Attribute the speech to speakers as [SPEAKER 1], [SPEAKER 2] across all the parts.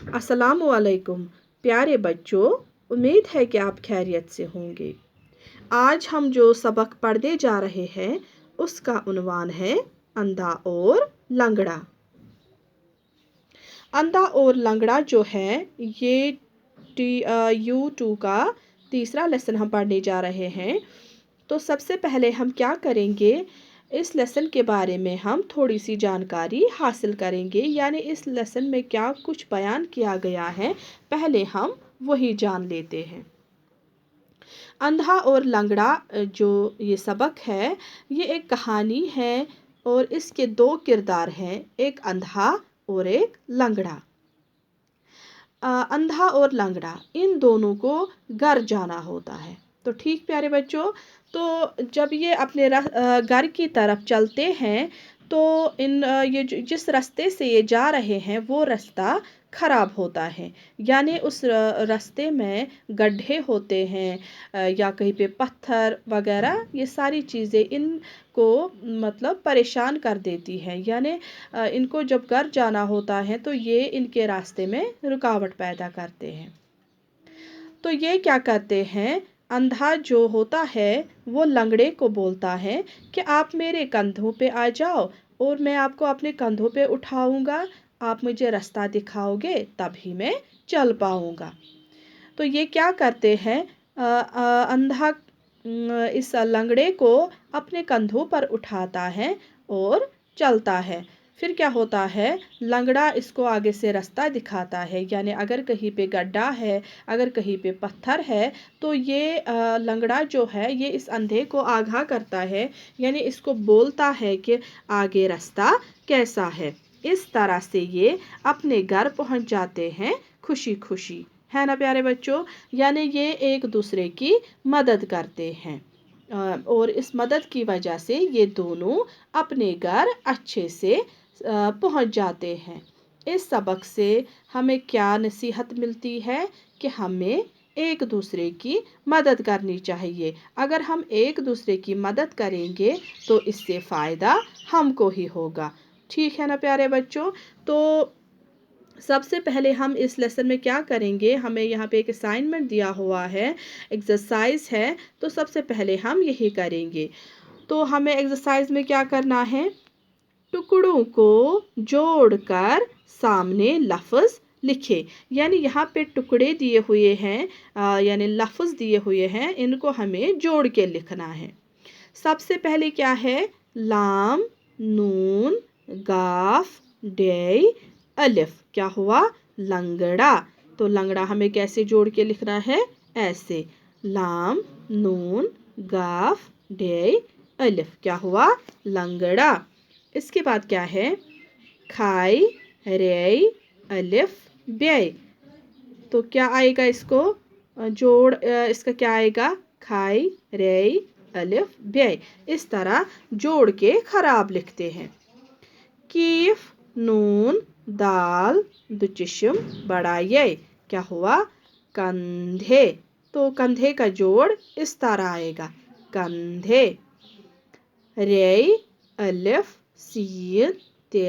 [SPEAKER 1] अस्सलामु अलैकुम प्यारे बच्चों, उम्मीद है कि आप खैरियत से होंगे। आज हम जो सबक पढ़ने जा रहे हैं उसका उन्वान है अंधा और लंगड़ा। अंधा और लंगड़ा जो है ये U2 का तीसरा लेसन हम पढ़ने जा रहे हैं। तो सबसे पहले हम क्या करेंगे, इस लेसन के बारे में हम थोड़ी सी जानकारी हासिल करेंगे, यानी इस लेसन में क्या कुछ बयान किया गया है पहले हम वही जान लेते हैं। अंधा और लंगड़ा जो ये सबक है ये एक कहानी है और इसके दो किरदार हैं, एक अंधा और एक लंगड़ा। अंधा और लंगड़ा इन दोनों को घर जाना होता है। तो ठीक प्यारे बच्चों, तो जब ये अपने घर की तरफ चलते हैं तो ये जिस रास्ते से ये जा रहे हैं वो रास्ता खराब होता है, यानी उस रास्ते में गड्ढे होते हैं या कहीं पे पत्थर वगैरह, ये सारी चीज़ें इनको मतलब परेशान कर देती हैं, यानी इनको जब घर जाना होता है तो ये इनके रास्ते में रुकावट पैदा करते हैं। तो ये क्या करते हैं, अंधा जो होता है वो लंगड़े को बोलता है कि आप मेरे कंधों पे आ जाओ और मैं आपको अपने कंधों पे उठाऊंगा, आप मुझे रास्ता दिखाओगे तभी मैं चल पाऊंगा। तो ये क्या करते हैं, अंधा इस लंगड़े को अपने कंधों पर उठाता है और चलता है। फिर क्या होता है, लंगड़ा इसको आगे से रास्ता दिखाता है, यानी अगर कहीं पे गड्ढा है, अगर कहीं पे पत्थर है तो ये लंगड़ा जो है ये इस अंधे को आगाह करता है, यानी इसको बोलता है कि आगे रास्ता कैसा है। इस तरह से ये अपने घर पहुंच जाते हैं खुशी खुशी, है ना प्यारे बच्चों। यानी ये एक दूसरे की मदद करते हैं और इस मदद की वजह से ये दोनों अपने घर अच्छे से पहुंच जाते हैं। इस सबक से हमें क्या नसीहत मिलती है कि हमें एक दूसरे की मदद करनी चाहिए। अगर हम एक दूसरे की मदद करेंगे तो इससे फ़ायदा हमको ही होगा। ठीक है ना प्यारे बच्चों। तो सबसे पहले हम इस लेसन में क्या करेंगे, हमें यहाँ पे एक असाइनमेंट दिया हुआ है, एक्सरसाइज है, तो सबसे पहले हम यही करेंगे। तो हमें एक्सरसाइज में क्या करना है, टुकड़ों को जोड़कर सामने लफ्ज़ लिखे। यानी यहाँ पे टुकड़े दिए हुए हैं, यानी लफ्ज़ दिए हुए हैं, इनको हमें जोड़ के लिखना है। सबसे पहले क्या है, लाम नून गाफ डे अलिफ, क्या हुआ, लंगड़ा। तो लंगड़ा हमें कैसे जोड़ के लिखना है, ऐसे, लाम नून गाफ डे अलिफ, क्या हुआ, लंगड़ा। इसके बाद क्या है, खाई रे अलिफ बे, तो क्या आएगा, इसको जोड़, इसका क्या आएगा, खाई रे अलिफ बे। इस तरह जोड़ के खराब लिखते हैं। कीफ नून दाल दुचिशम बड़ा ये, क्या हुआ, कंधे। तो कंधे का जोड़ इस तरह आएगा, कंधे। रे अलिफ सीन ते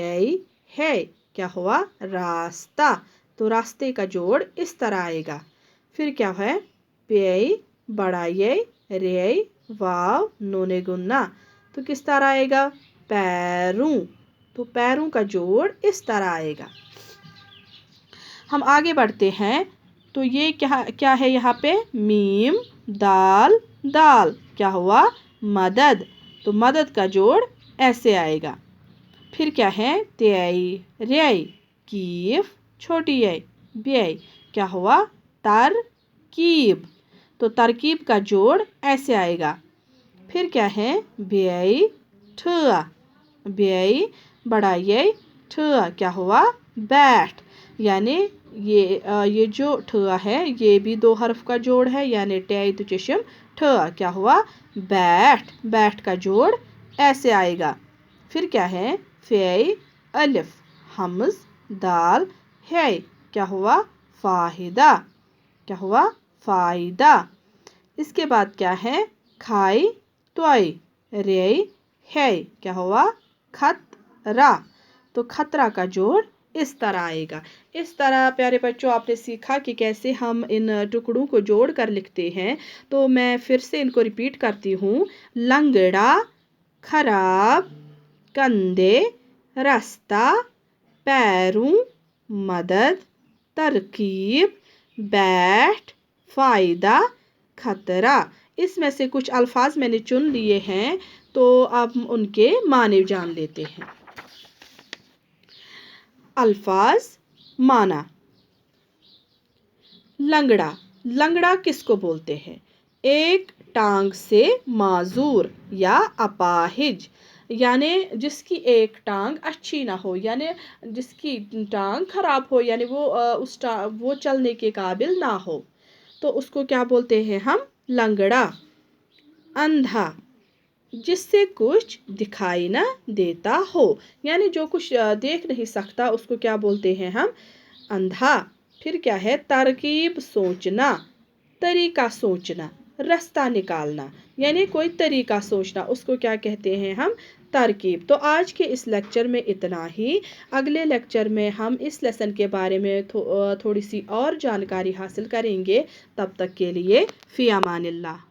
[SPEAKER 1] है, क्या हुआ, रास्ता। तो रास्ते का जोड़ इस तरह आएगा। फिर क्या है, पे बड़ा ये रे वाव नूने गुन्ना, तो किस तरह आएगा, पैरों। तो पैरों का जोड़ इस तरह आएगा। हम आगे बढ़ते हैं। तो ये क्या क्या है, यहाँ पे मीम दाल दाल, क्या हुआ, मदद। तो मदद का जोड़ ऐसे आएगा। फिर क्या है, त्याई रे कीफ छोटी है बे, क्या हुआ, तरकीब। तो तरकीब का जोड़ ऐसे आएगा। फिर क्या है, बेई ठुआ बेई बड़ा ये ठुआ, क्या हुआ, बैठ। यानी ये जो ठुआ है ये भी दो हर्फ का जोड़ है, यानी टे तो चशम ठुआ, क्या हुआ, बैठ। बैठ का जोड़ ऐसे आएगा। फिर क्या है, फे अलिफ हमज दाल है, क्या हुआ, फाहिदा, क्या हुआ, फायदा। इसके बाद क्या है, खाई तोई रे है, क्या हुआ, खतरा। तो खतरा का जोड़ اس طرح آئے گا۔ اس طرح پیارے بچوں آپ نے سیکھا کہ کیسے ہم ان ٹکڑوں کو جوڑ کر لکھتے ہیں۔ تو میں پھر سے ان کو ریپیٹ کرتی ہوں۔ لنگڑا، خراب، کندھے، راستہ، پیروں، مدد، ترکیب، بیٹھ، فائدہ، خطرہ۔ اس میں سے کچھ الفاظ میں نے چن لیے ہیں تو اب ان کے معنی جان لیتے ہیں۔ الفاظ، معنی۔ لنگڑا، لنگڑا کس کو بولتے ہیں؟ ایک ٹانگ سے معذور یا اپاہج، یعنی جس کی ایک ٹانگ اچھی نہ ہو، یعنی جس کی ٹانگ خراب ہو، یعنی وہ چلنے کے قابل نہ ہو، تو اس کو کیا بولتے ہیں ہم؟ لنگڑا۔ اندھا، جس سے کچھ دکھائی نہ دیتا ہو، یعنی جو کچھ دیکھ نہیں سکتا اس کو کیا بولتے ہیں ہم؟ اندھا۔ پھر کیا ہے؟ ترکیب، سوچنا، طریقہ سوچنا، راستہ نکالنا، یعنی کوئی طریقہ سوچنا، اس کو کیا کہتے ہیں ہم؟ ترکیب۔ تو آج کے اس لیکچر میں اتنا ہی۔ اگلے لیکچر میں ہم اس لیسن کے بارے میں تھوڑی سی اور جانکاری حاصل کریں گے۔ تب تک کے لیے فی امان اللہ۔